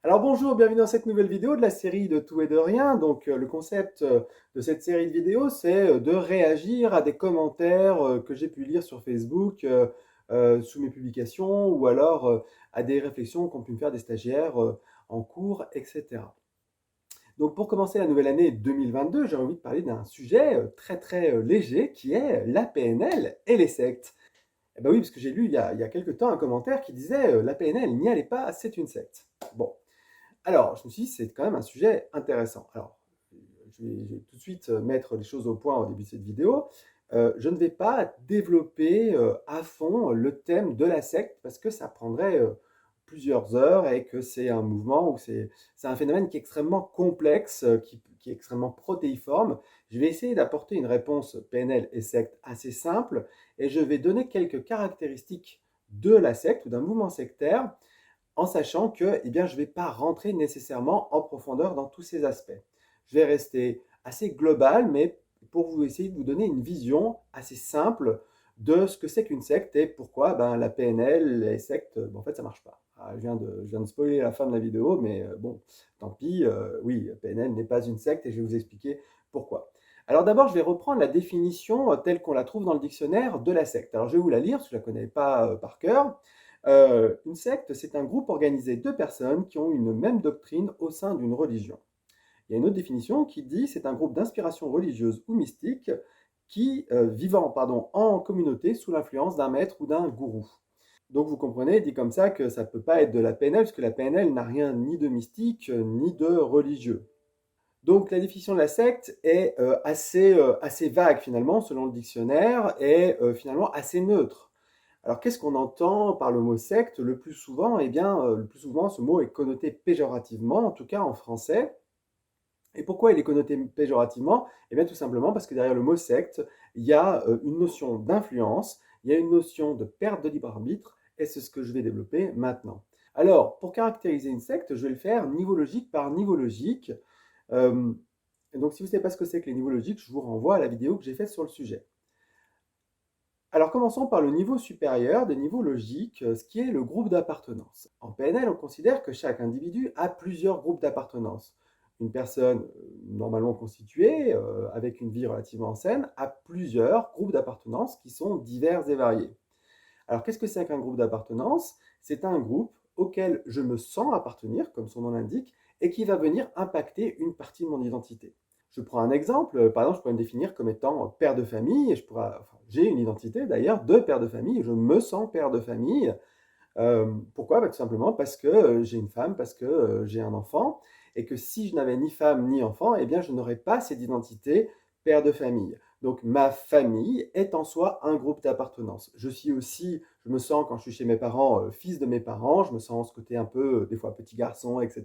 Alors bonjour, bienvenue dans cette nouvelle vidéo de la série de Tout et de Rien. Le concept de cette série de vidéos, c'est de réagir à des commentaires que j'ai pu lire sur Facebook sous mes publications ou alors à des réflexions qu'ont pu me faire des stagiaires en cours, etc. Donc pour commencer la nouvelle année 2022, j'ai envie de parler d'un sujet très léger qui est la PNL et les sectes. Eh ben oui, parce que j'ai lu il y a quelques temps un commentaire qui disait la PNL, n'y allez pas, c'est une secte. Bon. Alors, je me suis dit, c'est quand même un sujet intéressant. Alors, je vais tout de suite mettre les choses au point au début de cette vidéo. Je ne vais pas développer à fond le thème de la secte parce que ça prendrait plusieurs heures et que c'est un mouvement ou c'est un phénomène qui est extrêmement complexe, qui est extrêmement protéiforme. Je vais essayer d'apporter une réponse PNL et secte assez simple et je vais donner quelques caractéristiques de la secte ou d'un mouvement sectaire en sachant que je ne vais pas rentrer nécessairement en profondeur dans tous ces aspects. Je vais rester assez global, mais pour vous essayer de vous donner une vision assez simple de ce que c'est qu'une secte et pourquoi la PNL, les sectes, en fait, ça ne marche pas. Je viens de spoiler la fin de la vidéo, mais bon, tant pis. Oui, PNL n'est pas une secte et je vais vous expliquer pourquoi. Alors d'abord, je vais reprendre la définition telle qu'on la trouve dans le dictionnaire de la secte. Alors je vais vous la lire, parce que je ne la connais pas par cœur. Une secte, c'est un groupe organisé de personnes qui ont une même doctrine au sein d'une religion. Il y a une autre définition qui dit c'est un groupe d'inspiration religieuse ou mystique qui vivant en communauté sous l'influence d'un maître ou d'un gourou. Donc vous comprenez, dit comme ça, que ça ne peut pas être de la PNL, parce que la PNL n'a rien ni de mystique ni de religieux. Donc la définition de la secte est assez vague finalement, selon le dictionnaire, et finalement assez neutre. Alors, qu'est-ce qu'on entend par le mot secte le plus souvent? Le plus souvent, ce mot est connoté péjorativement, en tout cas en français. Et pourquoi il est connoté péjorativement? Eh bien, tout simplement parce que derrière le mot secte, il y a une notion d'influence, il y a une notion de perte de libre arbitre, et c'est ce que je vais développer maintenant. Alors, pour caractériser une secte, je vais le faire niveau logique par niveau logique. Euh, donc, si vous ne savez pas ce que c'est que les niveaux logiques, je vous renvoie à la vidéo que j'ai faite sur le sujet. Alors commençons par le niveau supérieur des niveaux logiques, ce qui est le groupe d'appartenance. En PNL, on considère que chaque individu a plusieurs groupes d'appartenance. Une personne normalement constituée, avec une vie relativement saine, a plusieurs groupes d'appartenance qui sont divers et variés. Alors qu'est-ce que c'est qu'un groupe d'appartenance? C'est un groupe auquel je me sens appartenir, comme son nom l'indique, et qui va venir impacter une partie de mon identité. Je prends un exemple, par exemple, je pourrais me définir comme étant père de famille, et j'ai une identité d'ailleurs de père de famille, et je me sens père de famille. Pourquoi? Tout simplement parce que j'ai une femme, parce que j'ai un enfant, et que si je n'avais ni femme ni enfant, eh bien je n'aurais pas cette identité père de famille. Donc ma famille est en soi un groupe d'appartenance. Je me sens quand je suis chez mes parents, fils de mes parents, je me sens ce côté un peu, des fois petit garçon, etc.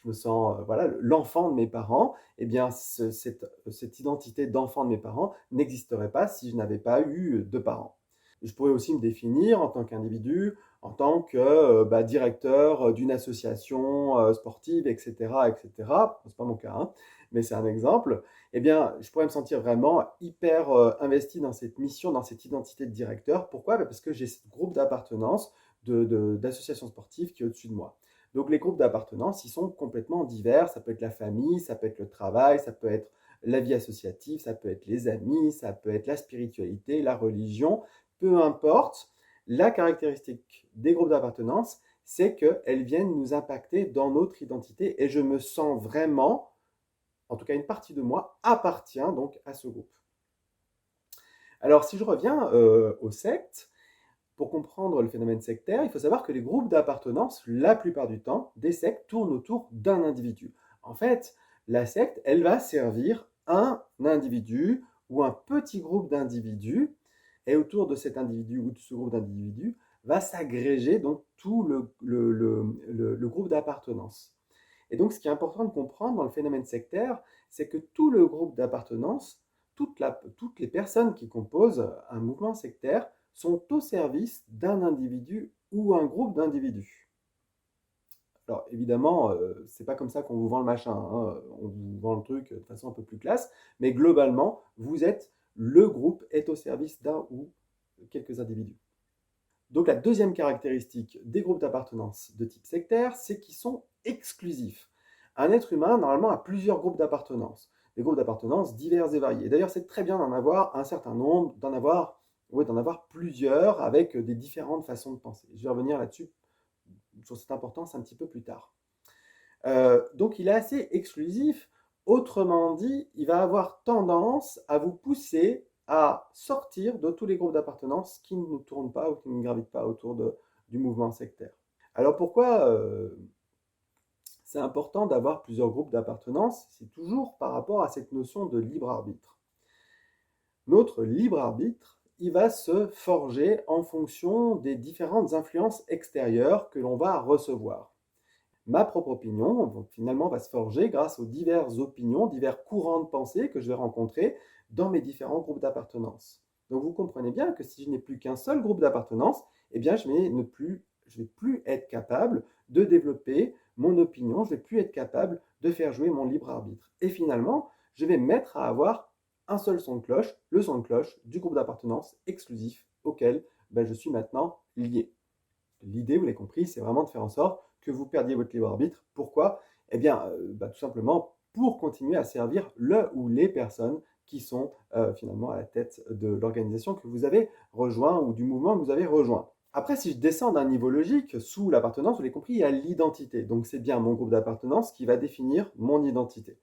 Je me sens, voilà, l'enfant de mes parents. Eh bien, cette identité d'enfant de mes parents n'existerait pas si je n'avais pas eu de parents. Je pourrais aussi me définir en tant qu'individu, en tant que directeur d'une association sportive, etc., etc. Ce n'est pas mon cas, hein, mais c'est un exemple. Eh bien, je pourrais me sentir vraiment hyper investi dans cette mission, dans cette identité de directeur. Pourquoi? Parce que j'ai ce groupe d'appartenance d'associations sportives qui est au-dessus de moi. Donc les groupes d'appartenance, ils sont complètement divers. Ça peut être la famille, ça peut être le travail, ça peut être la vie associative, ça peut être les amis, ça peut être la spiritualité, la religion, peu importe. La caractéristique des groupes d'appartenance, c'est qu'elles viennent nous impacter dans notre identité et je me sens vraiment, en tout cas une partie de moi, appartient donc à ce groupe. Alors si je reviens aux sectes, pour comprendre le phénomène sectaire, il faut savoir que les groupes d'appartenance, la plupart du temps, des sectes tournent autour d'un individu. En fait, la secte, elle va servir un individu ou un petit groupe d'individus, et autour de cet individu ou de ce groupe d'individus va s'agréger donc tout le groupe d'appartenance. Et donc, ce qui est important de comprendre dans le phénomène sectaire, c'est que tout le groupe d'appartenance, toutes les personnes qui composent un mouvement sectaire sont au service d'un individu ou un groupe d'individus. Alors évidemment, c'est pas comme ça qu'on vous vend le machin, hein. On vous vend le truc de façon un peu plus classe, mais globalement, le groupe est au service d'un ou quelques individus. Donc la deuxième caractéristique des groupes d'appartenance de type sectaire, c'est qu'ils sont exclusifs. Un être humain, normalement, a plusieurs groupes d'appartenance, des groupes d'appartenance divers et variés. D'ailleurs, c'est très bien d'en avoir un certain nombre, d'en avoir plusieurs avec des différentes façons de penser. Je vais revenir là-dessus, sur cette importance, un petit peu plus tard. Donc il est assez exclusif. Autrement dit, il va avoir tendance à vous pousser à sortir de tous les groupes d'appartenance qui ne tournent pas ou qui ne gravitent pas autour du mouvement sectaire. Alors pourquoi c'est important d'avoir plusieurs groupes d'appartenance? C'est toujours par rapport à cette notion de libre arbitre. Notre libre arbitre, il va se forger en fonction des différentes influences extérieures que l'on va recevoir. Ma propre opinion, donc, finalement, va se forger grâce aux diverses opinions, divers courants de pensée que je vais rencontrer dans mes différents groupes d'appartenance. Donc vous comprenez bien que si je n'ai plus qu'un seul groupe d'appartenance, eh bien je vais plus être capable de développer mon opinion, je vais plus être capable de faire jouer mon libre arbitre. Et finalement, je vais me mettre à avoir un seul son de cloche, le son de cloche du groupe d'appartenance exclusif auquel je suis maintenant lié. L'idée, vous l'avez compris, c'est vraiment de faire en sorte que vous perdiez votre libre arbitre. Pourquoi? Eh bien, tout simplement pour continuer à servir le ou les personnes qui sont finalement à la tête de l'organisation que vous avez rejoint ou du mouvement que vous avez rejoint. Après, si je descends d'un niveau logique, sous l'appartenance, vous l'avez compris, il y a l'identité. Donc, c'est bien mon groupe d'appartenance qui va définir mon identité.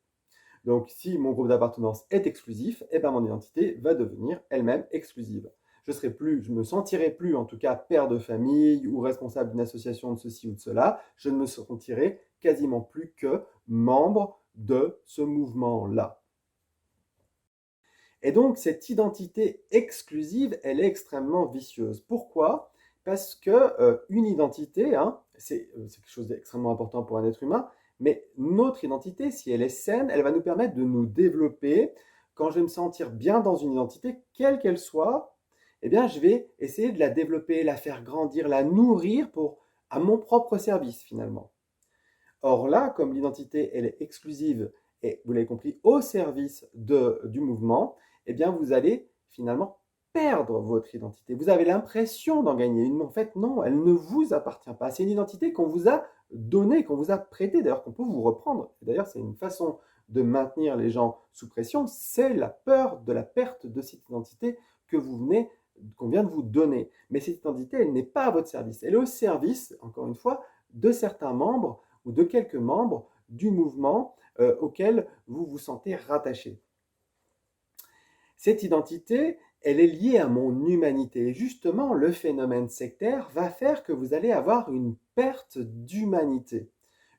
Donc, si mon groupe d'appartenance est exclusif, eh ben, mon identité va devenir elle-même exclusive. Je me sentirai plus, en tout cas, père de famille ou responsable d'une association de ceci ou de cela. Je ne me sentirai quasiment plus que membre de ce mouvement-là. Et donc, cette identité exclusive, elle est extrêmement vicieuse. Pourquoi? Parce que une identité, c'est quelque chose d'extrêmement important pour un être humain, mais notre identité, si elle est saine, elle va nous permettre de nous développer. Quand je vais me sentir bien dans une identité, quelle qu'elle soit, eh bien, je vais essayer de la développer, la faire grandir, la nourrir à mon propre service, finalement. Or là, comme l'identité, elle est exclusive et, vous l'avez compris, au service du mouvement, eh bien, vous allez finalement perdre votre identité. Vous avez l'impression d'en gagner une, mais en fait, non, elle ne vous appartient pas. C'est une identité qu'on vous a donnée, qu'on vous a prêtée, d'ailleurs, qu'on peut vous reprendre. D'ailleurs, c'est une façon de maintenir les gens sous pression, c'est la peur de la perte de cette identité qu'on vient de vous donner. Mais cette identité, elle n'est pas à votre service. Elle est au service, encore une fois, de certains membres ou de quelques membres du mouvement auquel vous vous sentez rattaché. Cette identité, elle est liée à mon humanité. Et justement, le phénomène sectaire va faire que vous allez avoir une perte d'humanité,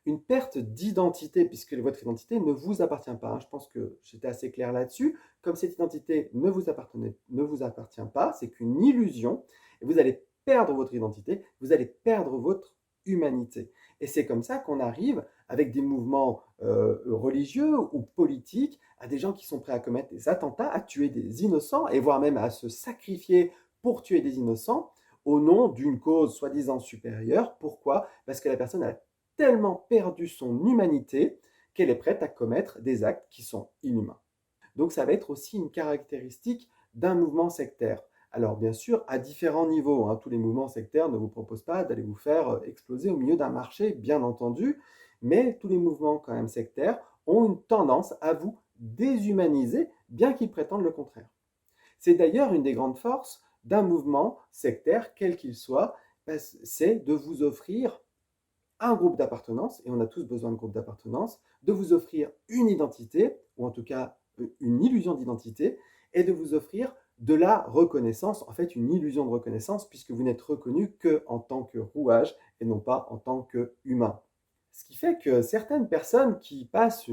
une perte d'identité, puisque votre identité ne vous appartient pas. Je pense que j'étais assez clair là-dessus. Comme cette identité ne vous appartient pas, c'est qu'une illusion, et vous allez perdre votre identité, vous allez perdre votre humanité. Et c'est comme ça qu'on arrive, avec des mouvements religieux ou politiques, à des gens qui sont prêts à commettre des attentats, à tuer des innocents, et voire même à se sacrifier pour tuer des innocents, au nom d'une cause soi-disant supérieure. Pourquoi? Parce que la personne a tellement perdu son humanité qu'elle est prête à commettre des actes qui sont inhumains. Donc ça va être aussi une caractéristique d'un mouvement sectaire. Alors bien sûr, à différents niveaux, tous les mouvements sectaires ne vous proposent pas d'aller vous faire exploser au milieu d'un marché, bien entendu, mais tous les mouvements quand même sectaires ont une tendance à vous déshumaniser, bien qu'ils prétendent le contraire. C'est d'ailleurs une des grandes forces d'un mouvement sectaire, quel qu'il soit, c'est de vous offrir un groupe d'appartenance, et on a tous besoin de groupes d'appartenance, de vous offrir une identité, ou en tout cas une illusion d'identité, et de vous offrir de la reconnaissance, en fait une illusion de reconnaissance, puisque vous n'êtes reconnu qu'en tant que rouage et non pas en tant qu'humain. Ce qui fait que certaines personnes qui passent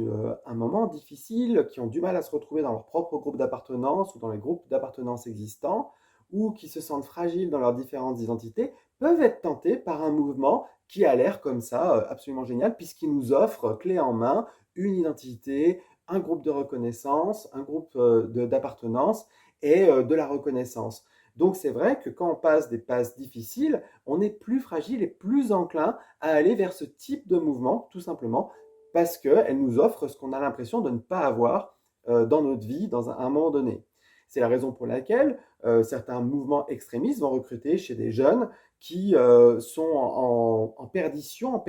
un moment difficile, qui ont du mal à se retrouver dans leur propre groupe d'appartenance ou dans les groupes d'appartenance existants, ou qui se sentent fragiles dans leurs différentes identités, peuvent être tentées par un mouvement qui a l'air comme ça absolument génial, puisqu'il nous offre clé en main une identité, un groupe de reconnaissance, un groupe d'appartenance et de la reconnaissance. Donc c'est vrai que quand on passe des passes difficiles, on est plus fragile et plus enclin à aller vers ce type de mouvement, tout simplement parce qu'elle nous offre ce qu'on a l'impression de ne pas avoir dans notre vie dans un moment donné. C'est la raison pour laquelle certains mouvements extrémistes vont recruter chez des jeunes qui sont en perdition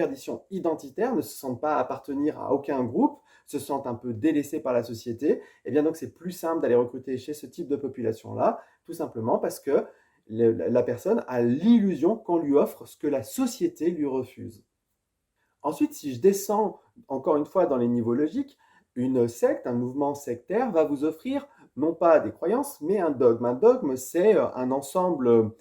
identitaire, ne se sentent pas appartenir à aucun groupe, se sentent un peu délaissés par la société, et bien donc c'est plus simple d'aller recruter chez ce type de population-là, tout simplement parce que la personne a l'illusion qu'on lui offre ce que la société lui refuse. Ensuite, si je descends encore une fois dans les niveaux logiques, une secte, un mouvement sectaire va vous offrir non pas des croyances, mais un dogme. Un dogme, c'est un ensemble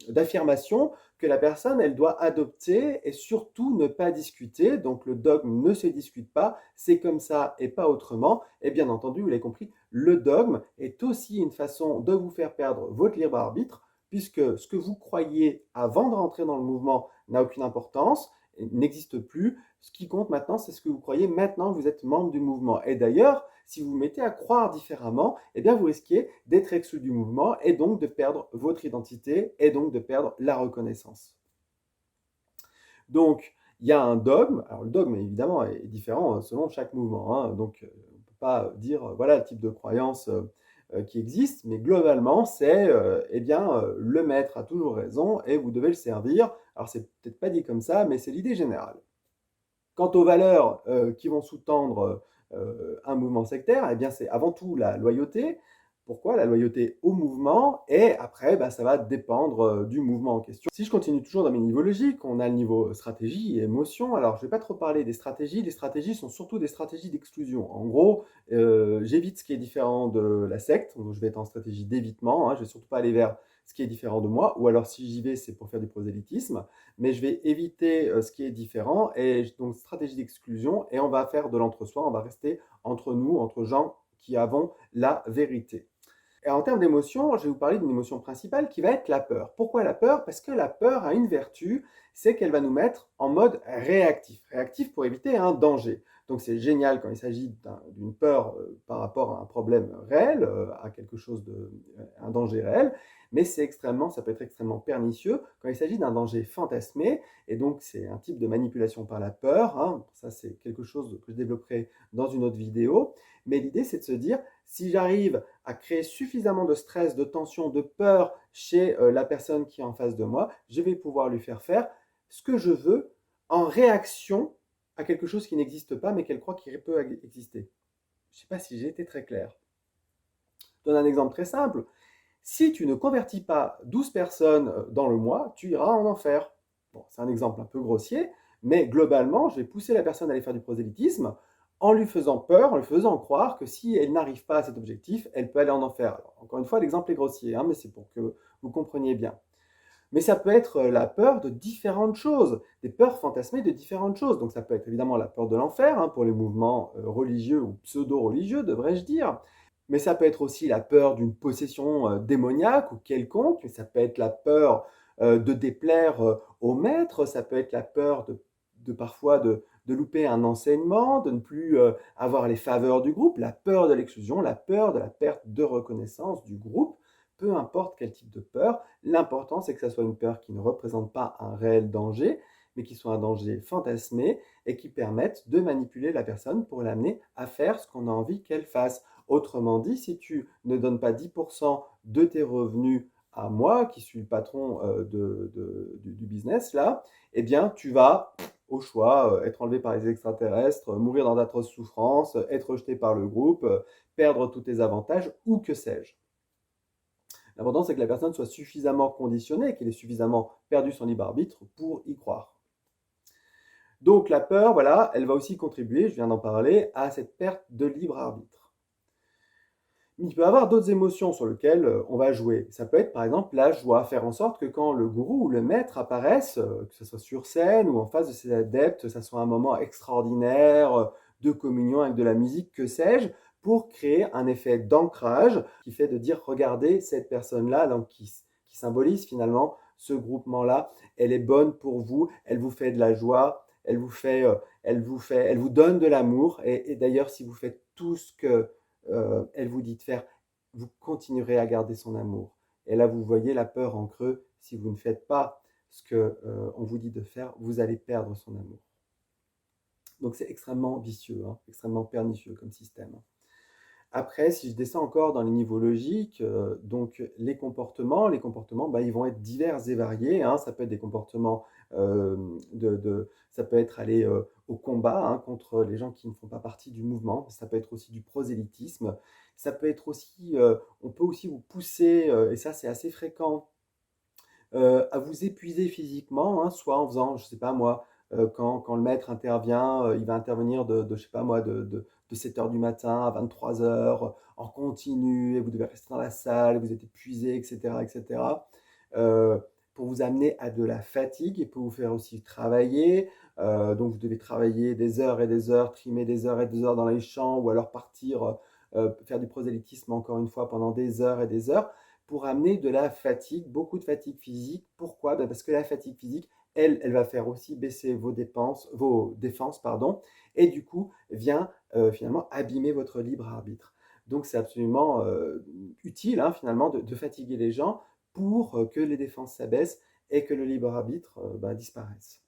d'affirmations que la personne, elle doit adopter et surtout ne pas discuter. Donc le dogme ne se discute pas, c'est comme ça et pas autrement. Et bien entendu, vous l'avez compris, le dogme est aussi une façon de vous faire perdre votre libre arbitre, puisque ce que vous croyez avant de rentrer dans le mouvement n'a aucune importance, n'existe plus. Ce qui compte maintenant, c'est ce que vous croyez maintenant que vous êtes membre du mouvement. Et d'ailleurs, si vous vous mettez à croire différemment, eh bien vous risquez d'être exclu du mouvement et donc de perdre votre identité et donc de perdre la reconnaissance. Donc, il y a un dogme. Alors, le dogme, évidemment, est différent selon chaque mouvement, hein. Donc, on ne peut pas dire, voilà le type de croyance qui existe, mais globalement, c'est eh bien, le maître a toujours raison et vous devez le servir. Alors, c'est peut-être pas dit comme ça, mais c'est l'idée générale. Quant aux valeurs qui vont sous-tendre un mouvement sectaire, eh bien, c'est avant tout la loyauté. Pourquoi? La loyauté au mouvement, et après, bah, ça va dépendre du mouvement en question. Si je continue toujours dans mes niveaux logiques, on a le niveau stratégie et émotion. Alors, je ne vais pas trop parler des stratégies. Les stratégies sont surtout des stratégies d'exclusion. En gros, j'évite ce qui est différent de la secte. Donc, je vais être en stratégie d'évitement, hein. Je ne vais surtout pas aller vers ce qui est différent de moi, ou alors si j'y vais, c'est pour faire du prosélytisme, mais je vais éviter ce qui est différent, et donc stratégie d'exclusion, et on va faire de l'entre-soi, on va rester entre nous, entre gens qui avons la vérité. Et en termes d'émotion, je vais vous parler d'une émotion principale qui va être la peur. Pourquoi la peur? Parce que la peur a une vertu, c'est qu'elle va nous mettre en mode réactif. Réactif pour éviter un danger. Donc c'est génial quand il s'agit d'une peur par rapport à un problème réel, à quelque chose un danger réel, mais ça peut être extrêmement pernicieux quand il s'agit d'un danger fantasmé, et donc c'est un type de manipulation par la peur, hein. Ça c'est quelque chose que je développerai dans une autre vidéo, mais l'idée c'est de se dire, si j'arrive à créer suffisamment de stress, de tension, de peur chez la personne qui est en face de moi, je vais pouvoir lui faire faire ce que je veux en réaction à quelque chose qui n'existe pas, mais qu'elle croit qu'il peut exister. Je ne sais pas si j'ai été très clair. Je donne un exemple très simple. Si tu ne convertis pas 12 personnes dans le mois, tu iras en enfer. Bon, c'est un exemple un peu grossier, mais globalement, je vais pousser la personne à aller faire du prosélytisme en lui faisant peur, en lui faisant croire que si elle n'arrive pas à cet objectif, elle peut aller en enfer. Alors, encore une fois, l'exemple est grossier, hein, mais c'est pour que vous compreniez bien. Mais ça peut être la peur de différentes choses, des peurs fantasmées de différentes choses. Donc ça peut être évidemment la peur de l'enfer, hein, pour les mouvements religieux ou pseudo-religieux, devrais-je dire. Mais ça peut être aussi la peur d'une possession démoniaque ou quelconque. Ça peut être la peur de déplaire au maître. Ça peut être la peur parfois de louper un enseignement, de ne plus avoir les faveurs du groupe, la peur de l'exclusion, la peur de la perte de reconnaissance du groupe. Peu importe quel type de peur, l'important c'est que ça soit une peur qui ne représente pas un réel danger, mais qui soit un danger fantasmé et qui permette de manipuler la personne pour l'amener à faire ce qu'on a envie qu'elle fasse. Autrement dit, si tu ne donnes pas 10% de tes revenus à moi, qui suis le patron du business là, eh bien tu vas au choix être enlevé par les extraterrestres, mourir dans d'atroces souffrances, être rejeté par le groupe, perdre tous tes avantages ou que sais-je. L'important, c'est que la personne soit suffisamment conditionnée, qu'elle ait suffisamment perdu son libre arbitre pour y croire. Donc la peur, voilà, elle va aussi contribuer, je viens d'en parler, à cette perte de libre arbitre. Mais il peut y avoir d'autres émotions sur lesquelles on va jouer. Ça peut être par exemple la joie, faire en sorte que quand le gourou ou le maître apparaissent, que ce soit sur scène ou en face de ses adeptes, ça soit un moment extraordinaire de communion avec de la musique, que sais-je, pour créer un effet d'ancrage qui fait de dire regardez cette personne-là, donc qui symbolise finalement ce groupement-là, elle est bonne pour vous, elle vous fait de la joie, elle vous donne de l'amour, et d'ailleurs si vous faites tout ce que elle vous dit de faire, vous continuerez à garder son amour. Et là, vous voyez la peur en creux. Si vous ne faites pas ce qu'on vous dit de faire, vous allez perdre son amour. Donc c'est extrêmement vicieux, hein, extrêmement pernicieux comme système. Après, si je descends encore dans les niveaux logiques, donc les comportements, bah, ils vont être divers et variés, hein. Ça peut être des comportements, ça peut être aller au combat, hein, contre les gens qui ne font pas partie du mouvement. Ça peut être aussi du prosélytisme. Ça peut être aussi, on peut aussi vous pousser, et ça c'est assez fréquent, à vous épuiser physiquement, hein, soit en faisant, je sais pas moi, quand le maître intervient, il va intervenir je sais pas moi, de 7 heures du matin à 23 heures en continu, et vous devez rester dans la salle, vous êtes épuisé, etc., etc. Euh, pour vous amener à de la fatigue et pour vous faire aussi travailler. Donc vous devez travailler des heures et des heures, trimer des heures et des heures dans les champs, ou alors partir faire du prosélytisme encore une fois pendant des heures et des heures pour amener de la fatigue, beaucoup de fatigue physique. Pourquoi? Ben parce que la fatigue physique, elle va faire aussi baisser vos défenses, pardon, et du coup vient finalement abîmer votre libre arbitre. Donc c'est absolument utile, hein, finalement de fatiguer les gens pour que les défenses s'abaissent et que le libre arbitre disparaisse.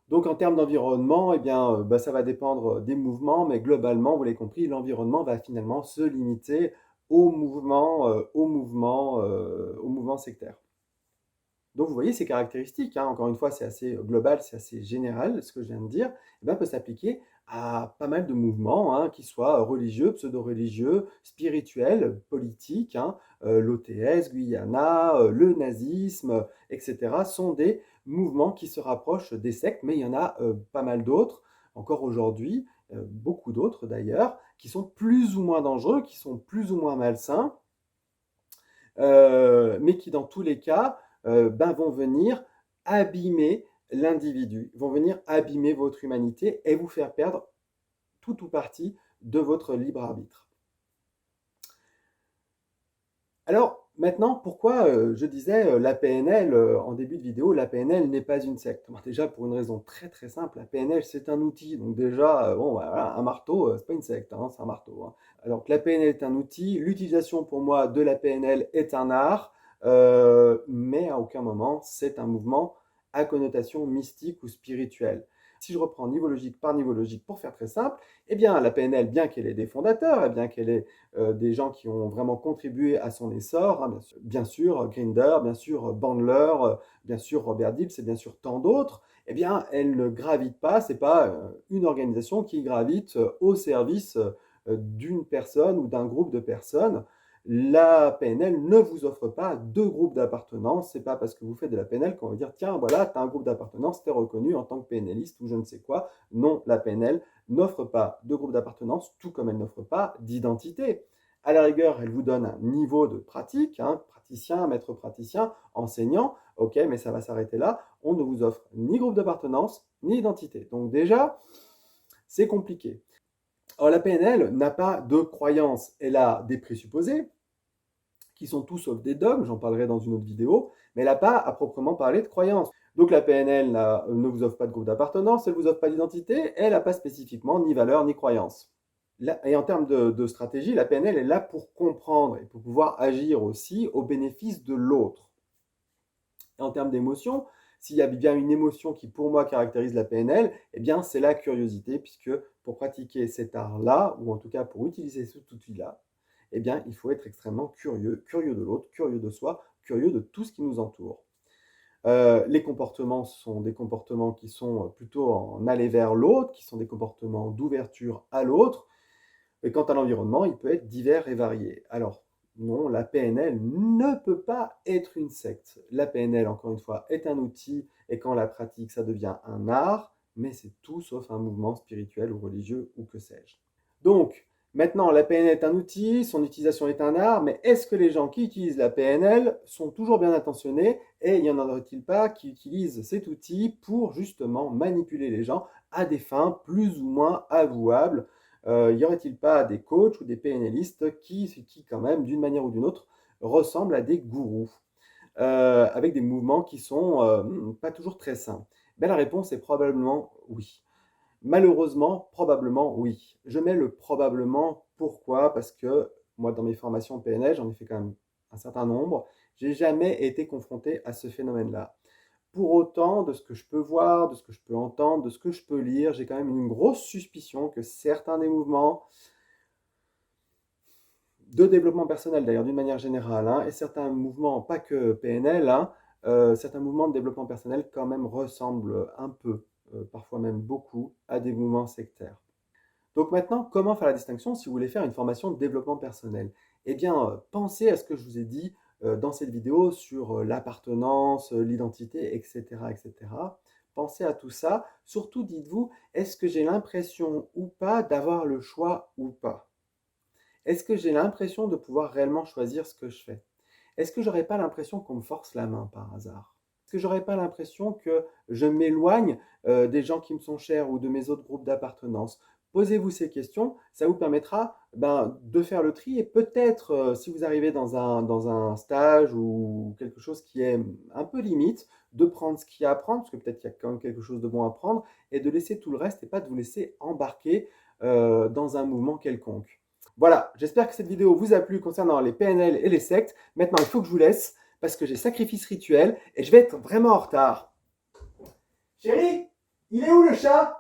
Donc en termes d'environnement, eh bien, bah, ça va dépendre des mouvements, mais globalement, vous l'avez compris, l'environnement va finalement se limiter au mouvement sectaire. Donc vous voyez ces caractéristiques, hein, encore une fois, c'est assez global, c'est assez général, ce que je viens de dire, eh ben, peut s'appliquer à pas mal de mouvements, hein, qui soient religieux, pseudo-religieux, spirituels, politiques, hein, l'OTS, Guyana, le nazisme, etc., sont des mouvements qui se rapprochent des sectes, mais il y en a pas mal d'autres, encore aujourd'hui, beaucoup d'autres d'ailleurs, qui sont plus ou moins dangereux, qui sont plus ou moins malsains, mais qui dans tous les cas vont venir abîmer l'individu, vont venir abîmer votre humanité et vous faire perdre tout ou partie de votre libre arbitre. Alors maintenant, pourquoi je disais la PNL en début de vidéo, la PNL n'est pas une secte? Bon, déjà pour une raison très très simple, la PNL c'est un outil, donc déjà, bon, voilà, un marteau, c'est pas une secte, hein, c'est un marteau, hein. Alors que la PNL est un outil, l'utilisation pour moi de la PNL est un art, mais à aucun moment c'est un mouvement à connotation mystique ou spirituelle. Si je reprends niveau logique par niveau logique pour faire très simple, eh bien la PNL, bien qu'elle ait des fondateurs, et bien qu'elle ait des gens qui ont vraiment contribué à son essor, hein, bien sûr Grinder, bien sûr Bandler, bien sûr Robert Dibbs et bien sûr tant d'autres, eh bien elle ne gravite pas, c'est pas une organisation qui gravite au service d'une personne ou d'un groupe de personnes. La PNL ne vous offre pas de groupe d'appartenance. C'est pas parce que vous faites de la PNL qu'on va dire tiens voilà, tu as un groupe d'appartenance, tu es reconnu en tant que PNListe ou je ne sais quoi. Non, la PNL n'offre pas de groupe d'appartenance, tout comme elle n'offre pas d'identité. À la rigueur, elle vous donne un niveau de pratique, hein, praticien, maître praticien, enseignant, ok, mais ça va s'arrêter là. On ne vous offre ni groupe d'appartenance, ni identité. Donc déjà, c'est compliqué. Alors la PNL n'a pas de croyance, elle a des présupposés qui sont tous sauf des dogmes, j'en parlerai dans une autre vidéo, mais elle n'a pas à proprement parler de croyance. Donc la PNL ne vous offre pas de groupe d'appartenance, elle ne vous offre pas d'identité, elle n'a pas spécifiquement ni valeur ni croyance. Et en termes de stratégie, la PNL est là pour comprendre et pour pouvoir agir aussi au bénéfice de l'autre. Et en termes d'émotion, s'il y a bien une émotion qui pour moi caractérise la PNL, eh bien c'est la curiosité, puisque pour pratiquer cet art-là, ou en tout cas pour utiliser cet outil-là, eh bien il faut être extrêmement curieux, curieux de l'autre, curieux de soi, curieux de tout ce qui nous entoure. Les comportements sont des comportements qui sont plutôt en aller vers l'autre, qui sont des comportements d'ouverture à l'autre. Et quant à l'environnement, il peut être divers et varié. Alors, non, la PNL ne peut pas être une secte. La PNL, encore une fois, est un outil, et quand on la pratique, ça devient un art, mais c'est tout sauf un mouvement spirituel ou religieux, ou que sais-je. Donc, maintenant, la PNL est un outil, son utilisation est un art, mais est-ce que les gens qui utilisent la PNL sont toujours bien intentionnés, et y en aurait-il pas qui utilisent cet outil pour justement manipuler les gens à des fins plus ou moins avouables? Y aurait-il pas des coachs ou des PNListes qui quand même, d'une manière ou d'une autre, ressemblent à des gourous, avec des mouvements qui sont pas toujours très sains? Ben, la réponse est probablement oui. Malheureusement, probablement oui. Je mets le probablement, pourquoi? Parce que moi, dans mes formations PNL, j'en ai fait quand même un certain nombre, j'ai jamais été confronté à ce phénomène-là. Pour autant, de ce que je peux voir, de ce que je peux entendre, de ce que je peux lire, j'ai quand même une grosse suspicion que certains des mouvements de développement personnel d'ailleurs d'une manière générale, hein, et certains mouvements, pas que PNL, hein, certains mouvements de développement personnel quand même ressemblent un peu, parfois même beaucoup, à des mouvements sectaires. Donc maintenant, comment faire la distinction si vous voulez faire une formation de développement personnel? Eh bien, pensez à ce que je vous ai dit dans cette vidéo sur l'appartenance, l'identité, etc., etc. Pensez à tout ça. Surtout, dites-vous, est-ce que j'ai l'impression ou pas d'avoir le choix ou pas? Est-ce que j'ai l'impression de pouvoir réellement choisir ce que je fais? Est-ce que j'aurais pas l'impression qu'on me force la main par hasard? Est-ce que j'aurais pas l'impression que je m'éloigne des gens qui me sont chers ou de mes autres groupes d'appartenance? Posez-vous ces questions, ça vous permettra de faire le tri et peut-être, si vous arrivez dans un stage ou quelque chose qui est un peu limite, de prendre ce qu'il y a à prendre, parce que peut-être qu'il y a quand même quelque chose de bon à prendre, et de laisser tout le reste et pas de vous laisser embarquer dans un mouvement quelconque. Voilà, j'espère que cette vidéo vous a plu concernant les PNL et les sectes. Maintenant, il faut que je vous laisse parce que j'ai sacrifice rituel et je vais être vraiment en retard. Chérie, il est où le chat?